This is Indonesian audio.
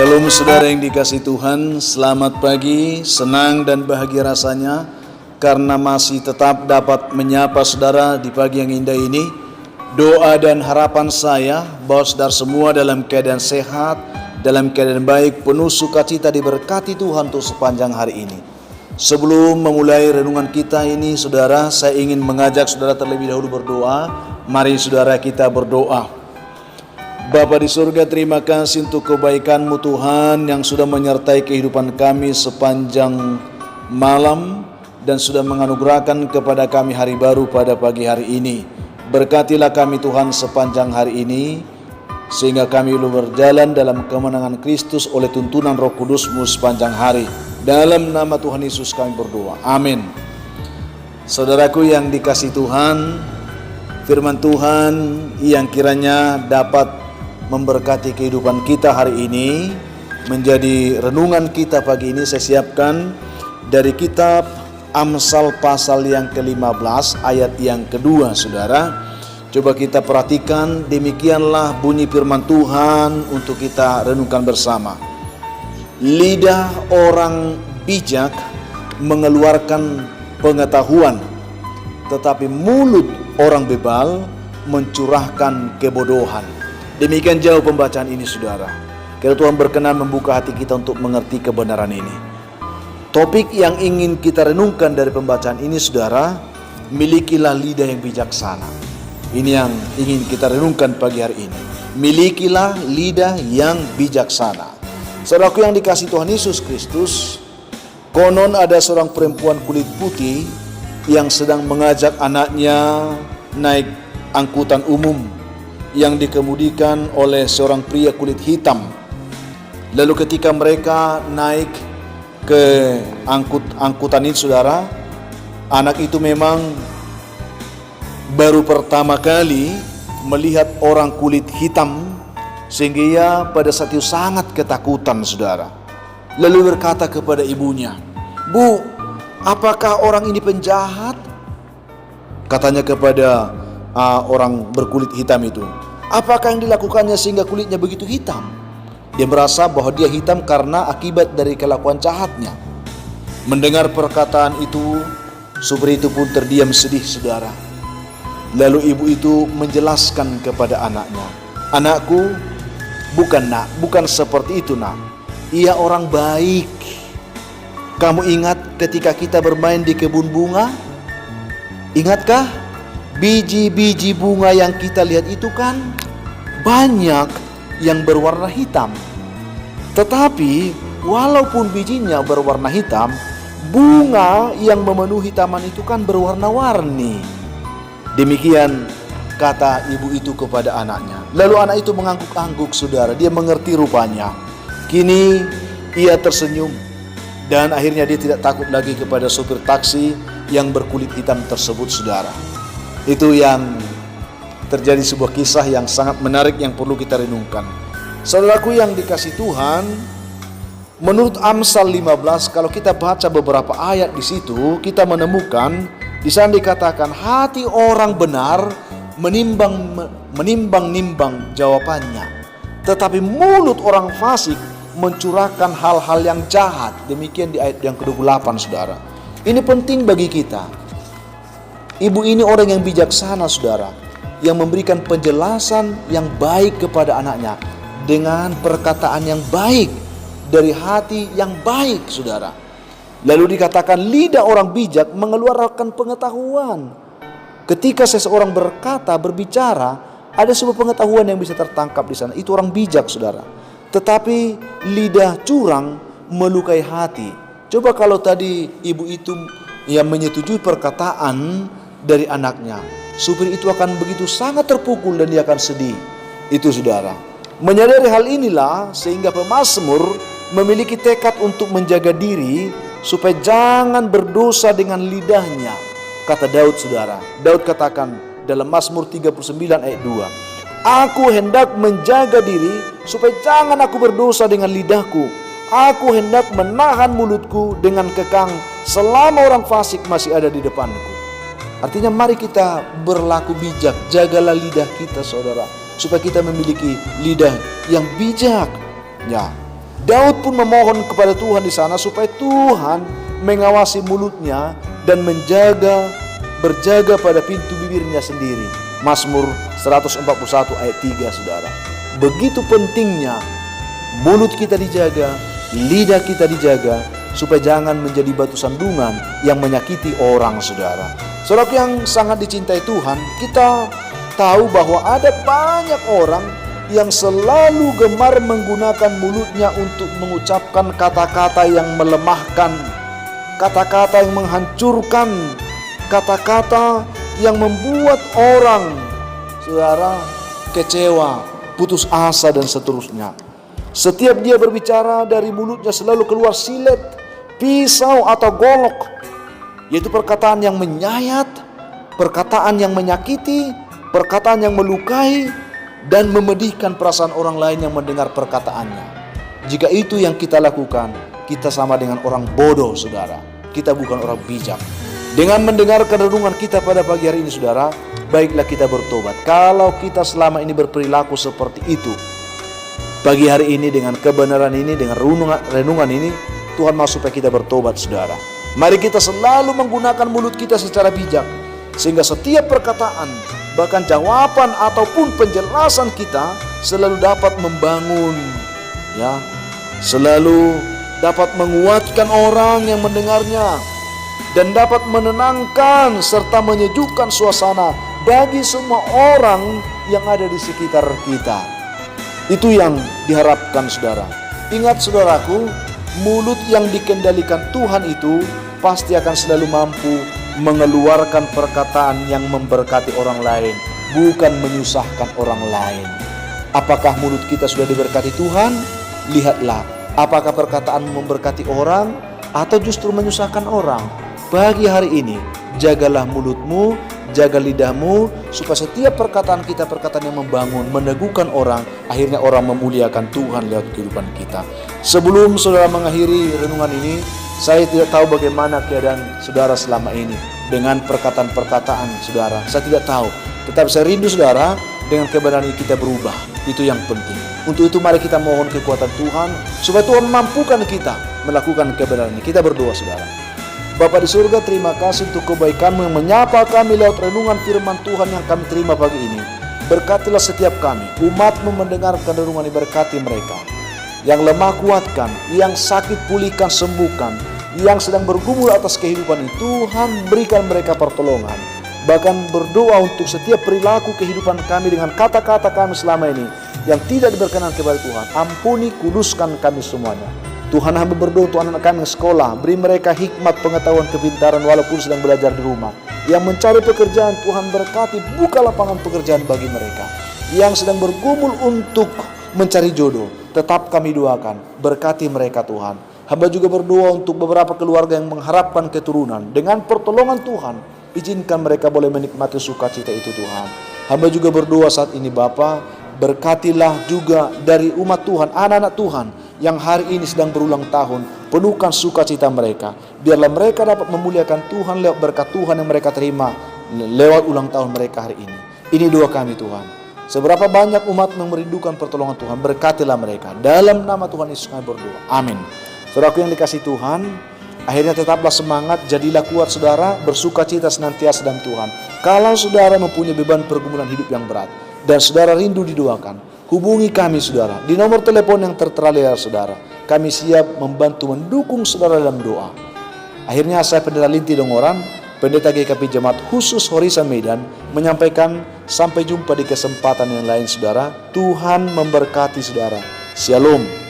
Shalom saudara yang dikasihi Tuhan, selamat pagi, senang dan bahagia rasanya karena masih tetap dapat menyapa saudara di pagi yang indah ini. Doa dan harapan saya bahwa saudara semua dalam keadaan sehat, dalam keadaan baik, penuh sukacita diberkati Tuhan untuk sepanjang hari ini. Sebelum memulai renungan kita ini saudara, saya ingin mengajak saudara terlebih dahulu berdoa. Mari saudara kita berdoa. Bapa di surga, terima kasih untuk kebaikan-Mu Tuhan yang sudah menyertai kehidupan kami sepanjang malam dan sudah menganugerahkan kepada kami hari baru pada pagi hari ini. Berkatilah kami Tuhan sepanjang hari ini sehingga kami berjalan dalam kemenangan Kristus oleh tuntunan Roh Kudus-Mu sepanjang hari. Dalam nama Tuhan Yesus kami berdoa. Amin. Saudaraku yang dikasihi Tuhan, firman Tuhan yang kiranya dapat memberkati kehidupan kita hari ini menjadi renungan kita pagi ini saya siapkan dari kitab Amsal pasal yang ke-15 ayat yang kedua saudara. Coba kita perhatikan, demikianlah bunyi firman Tuhan untuk kita renungkan bersama. Lidah orang bijak mengeluarkan pengetahuan, tetapi mulut orang bebal mencurahkan kebodohan. Demikian jauh pembacaan ini saudara. Kiranya Tuhan berkenan membuka hati kita untuk mengerti kebenaran ini. Topik yang ingin kita renungkan dari pembacaan ini saudara, milikilah lidah yang bijaksana. Ini yang ingin kita renungkan pagi hari ini. Milikilah lidah yang bijaksana. Saudaraku yang dikasihi Tuhan Yesus Kristus, konon ada seorang perempuan kulit putih yang sedang mengajak anaknya naik angkutan umum yang dikemudikan oleh seorang pria kulit hitam. Lalu ketika mereka naik ke angkutan ini saudara, anak itu memang baru pertama kali melihat orang kulit hitam, sehingga ia pada saat itu sangat ketakutan saudara. Lalu berkata kepada ibunya, "Bu, apakah orang ini penjahat?" Katanya kepada orang berkulit hitam itu, "Apakah yang dilakukannya sehingga kulitnya begitu hitam?" Dia merasa bahwa dia hitam karena akibat dari kelakuan jahatnya. Mendengar perkataan itu, supir itu pun terdiam sedih saudara. Lalu ibu itu menjelaskan kepada anaknya, "Anakku, bukan seperti itu nak. Ia orang baik. Kamu ingat ketika kita bermain di kebun bunga? Ingatkah? Biji-biji bunga yang kita lihat itu kan banyak yang berwarna hitam. Tetapi walaupun bijinya berwarna hitam, bunga yang memenuhi taman itu kan berwarna-warni." Demikian kata ibu itu kepada anaknya. Lalu anak itu mengangguk-angguk saudara. Dia mengerti rupanya. Kini ia tersenyum dan akhirnya dia tidak takut lagi kepada sopir taksi yang berkulit hitam tersebut saudara. Itu yang terjadi, sebuah kisah yang sangat menarik yang perlu kita renungkan. Saudaraku yang dikasihi Tuhan, menurut Amsal 15 kalau kita baca beberapa ayat di situ, kita menemukan di sana dikatakan hati orang benar menimbang-nimbang jawabannya, tetapi mulut orang fasik mencurahkan hal-hal yang jahat. Demikian di ayat yang ke-28 saudara. Ini penting bagi kita. Ibu ini orang yang bijaksana saudara, yang memberikan penjelasan yang baik kepada anaknya dengan perkataan yang baik dari hati yang baik saudara. Lalu dikatakan lidah orang bijak mengeluarkan pengetahuan. Ketika seseorang berbicara, ada sebuah pengetahuan yang bisa tertangkap di sana. Itu orang bijak saudara. Tetapi lidah curang melukai hati. Coba kalau tadi ibu itu yang menyetujui perkataan dari anaknya, supir itu akan begitu sangat terpukul dan dia akan sedih. Itu saudara. Menyadari hal inilah sehingga pemazmur memiliki tekad untuk menjaga diri supaya jangan berdosa dengan lidahnya. Kata Daud saudara. Daud katakan dalam Mazmur 39 ayat 2, "Aku hendak menjaga diri supaya jangan aku berdosa dengan lidahku. Aku hendak menahan mulutku dengan kekang selama orang fasik masih ada di depanku." Artinya mari kita berlaku bijak, jagalah lidah kita saudara, supaya kita memiliki lidah yang bijak. Ya, Daud pun memohon kepada Tuhan di sana supaya Tuhan mengawasi mulutnya dan berjaga pada pintu bibirnya sendiri. Mazmur 141 ayat 3, saudara. Begitu pentingnya mulut kita dijaga, lidah kita dijaga, supaya jangan menjadi batu sandungan yang menyakiti orang, saudara. Saudara yang sangat dicintai Tuhan, kita tahu bahwa ada banyak orang yang selalu gemar menggunakan mulutnya untuk mengucapkan kata-kata yang melemahkan, kata-kata yang menghancurkan, kata-kata yang membuat orang, saudara, kecewa, putus asa dan seterusnya. Setiap dia berbicara, dari mulutnya selalu keluar silet, pisau atau golok, yaitu perkataan yang menyayat, perkataan yang menyakiti, perkataan yang melukai dan memedihkan perasaan orang lain yang mendengar perkataannya. Jika itu yang kita lakukan, kita sama dengan orang bodoh, saudara. Kita bukan orang bijak. Dengan mendengarkan renungan kita pada pagi hari ini, saudara, baiklah kita bertobat. Kalau kita selama ini berperilaku seperti itu, pagi hari ini dengan kebenaran ini, dengan renungan ini, Tuhan mau supaya kita bertobat, saudara. Mari kita selalu menggunakan mulut kita secara bijak, sehingga setiap perkataan, bahkan jawaban ataupun penjelasan kita selalu dapat membangun, ya, selalu dapat menguatkan orang yang mendengarnya, dan dapat menenangkan serta menyejukkan suasana bagi semua orang yang ada di sekitar kita. Itu yang diharapkan, saudara. Ingat, saudaraku, mulut yang dikendalikan Tuhan itu pasti akan selalu mampu mengeluarkan perkataan yang memberkati orang lain, bukan menyusahkan orang lain. Apakah mulut kita sudah diberkati Tuhan? Lihatlah, apakah perkataan memberkati orang atau justru menyusahkan orang? Pagi hari ini, jagalah mulutmu, jaga lidahmu, supaya setiap perkataan kita perkataan yang membangun, meneguhkan orang, akhirnya orang memuliakan Tuhan lewat kehidupan kita. Sebelum saudara mengakhiri renungan ini, saya tidak tahu bagaimana keadaan saudara selama ini dengan perkataan-perkataan saudara. Saya tidak tahu, tetapi saya rindu, saudara, dengan kebenaran ini kita berubah. Itu yang penting. Untuk itu mari kita mohon kekuatan Tuhan, supaya Tuhan mampukan kita melakukan kebenaran ini. Kita berdoa, saudara. Bapa di surga, terima kasih untuk kebaikan-Mu yang menyapa kami lewat renungan firman Tuhan yang kami terima pagi ini. Berkatilah setiap kami, umat-Mu mendengarkan renungan ini, berkati mereka. Yang lemah kuatkan, yang sakit pulihkan, sembuhkan, yang sedang bergumul atas kehidupan ini, Tuhan berikan mereka pertolongan. Bahkan berdoa untuk setiap perilaku kehidupan kami dengan kata-kata kami selama ini yang tidak diberkenan kepada Tuhan. Ampuni, kuduskan kami semuanya. Tuhan, hamba berdoa untuk anak-anak kami yang sekolah, beri mereka hikmat, pengetahuan, kepintaran walaupun sedang belajar di rumah. Yang mencari pekerjaan, Tuhan berkati, buka lapangan pekerjaan bagi mereka. Yang sedang bergumul untuk mencari jodoh, tetap kami doakan, berkati mereka, Tuhan. Hamba juga berdoa untuk beberapa keluarga yang mengharapkan keturunan. Dengan pertolongan Tuhan, izinkan mereka boleh menikmati sukacita itu, Tuhan. Hamba juga berdoa saat ini, Bapa, berkatilah juga dari umat Tuhan, anak-anak Tuhan yang hari ini sedang berulang tahun, penuhkan sukacita mereka. Biarlah mereka dapat memuliakan Tuhan lewat berkat Tuhan yang mereka terima lewat ulang tahun mereka hari ini. Ini doa kami, Tuhan. Seberapa banyak umat yang merindukan pertolongan Tuhan, berkatilah mereka. Dalam nama Tuhan Yesus kami berdoa. Amin. Saudaraku yang dikasihi Tuhan, akhirnya tetaplah semangat, jadilah kuat, saudara, bersukacita senantiasa dalam Tuhan. Kalau saudara mempunyai beban pergumulan hidup yang berat dan saudara rindu didoakan, hubungi kami, saudara, di nomor telepon yang tertera layar saudara. Kami siap membantu mendukung saudara dalam doa. Akhirnya saya Pendeta Linti Dongoran, Pendeta GKP Jemaat Khusus Horisan Medan, menyampaikan sampai jumpa di kesempatan yang lain, saudara. Tuhan memberkati saudara. Shalom.